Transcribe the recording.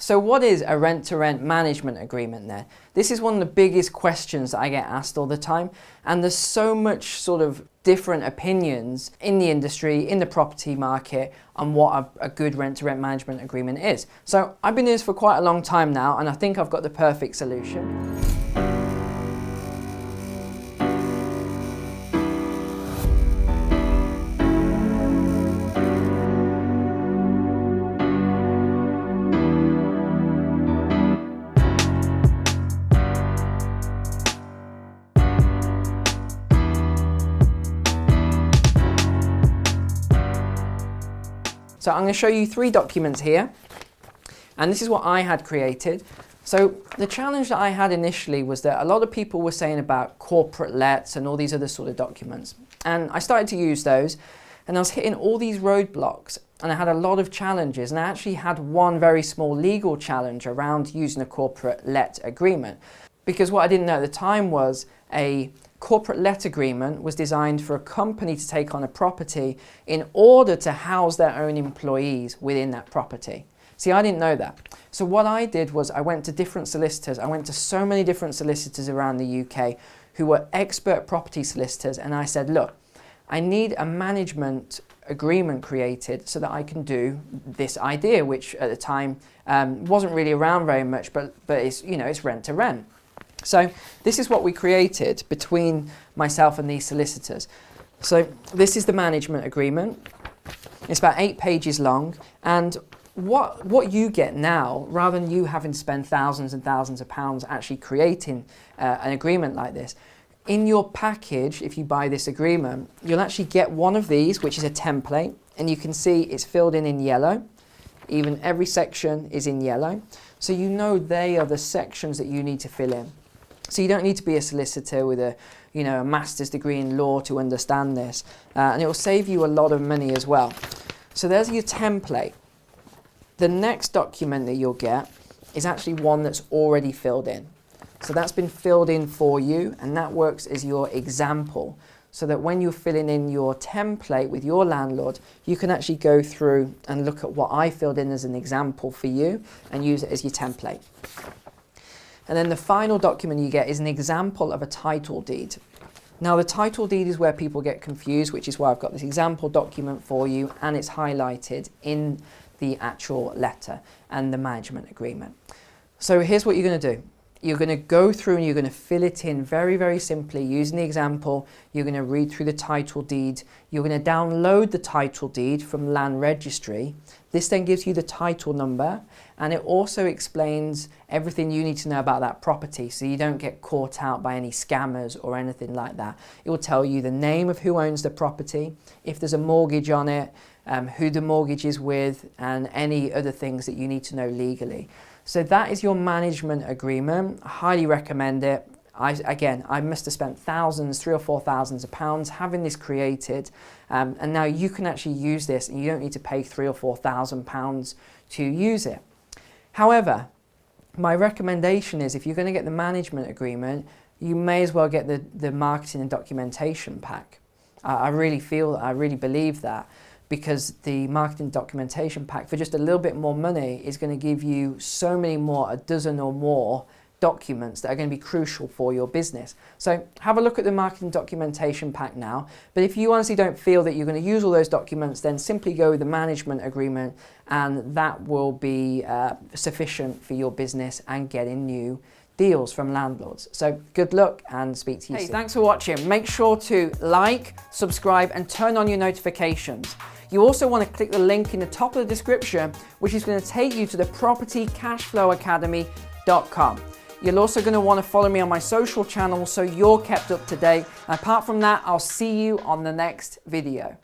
So what is a rent-to-rent management agreement then? This is one of the biggest questions that I get asked all the time, and there's so much sort of different opinions in the industry, in the property market, on what a good rent-to-rent management agreement is. So I've been doing this for quite a long time now, and I think I've got the perfect solution. So I'm going to show you 3 documents here, and this is what I had created. So the challenge that I had initially was that a lot of people were saying about corporate lets and all these other sort of documents, and I started to use those, and I was hitting all these roadblocks, and I had a lot of challenges, and I actually had one very small legal challenge around using a corporate let agreement, because what I didn't know at the time was a corporate let agreement was designed for a company to take on a property in order to house their own employees within that property. See, I didn't know that. So what I did was I went to different solicitors. I went to so many different solicitors around the UK who were expert property solicitors, and I said, look, I need a management agreement created so that I can do this idea, which at the time wasn't really around very much, but it's, you know, it's rent to rent. So this is what we created between myself and these solicitors. So this is the management agreement. It's about 8 pages long, and what you get now, rather than you having to spend thousands and thousands of pounds actually creating an agreement like this, in your package, if you buy this agreement, you'll actually get one of these, which is a template, and you can see it's filled in yellow. Even every section is in yellow. So you know they are the sections that you need to fill in. So you don't need to be a solicitor with a master's degree in law to understand this, and it will save you a lot of money as well. So there's your template. The next document that you'll get is actually one that's already filled in. So that's been filled in for you, and that works as your example, so that when you're filling in your template with your landlord, you can actually go through and look at what I filled in as an example for you and use it as your template. And then the final document you get is an example of a title deed. Now the title deed is where people get confused, which is why I've got this example document for you, and it's highlighted in the actual letter and the management agreement. So here's what you're going to do. You're going to go through and you're going to fill it in very, very simply using the example. You're going to read through the title deed. You're going to download the title deed from Land Registry. This then gives you the title number, and it also explains everything you need to know about that property, so you don't get caught out by any scammers or anything like that. It will tell you the name of who owns the property, if there's a mortgage on it, who the mortgage is with, and any other things that you need to know legally. So that is your management agreement. I highly recommend it. I must have spent thousands, 3,000 or 4,000 pounds having this created, and now you can actually use this, and you don't need to pay 3,000 or 4,000 pounds to use it. However, my recommendation is if you're going to get the management agreement, you may as well get the marketing and documentation pack. I really believe that, because the marketing documentation pack for just a little bit more money is going to give you so many more, a dozen or more documents that are going to be crucial for your business. So have a look at the marketing documentation pack now, but if you honestly don't feel that you're going to use all those documents, then simply go with the management agreement, and that will be sufficient for your business and getting new deals from landlords. So good luck, and speak to you soon. Thanks for watching. Make sure to like, subscribe, and turn on your notifications. You also want to click the link in the top of the description, which is going to take you to the propertycashflowacademy.com. You're also going to want to follow me on my social channels so you're kept up to date. And apart from that, I'll see you on the next video.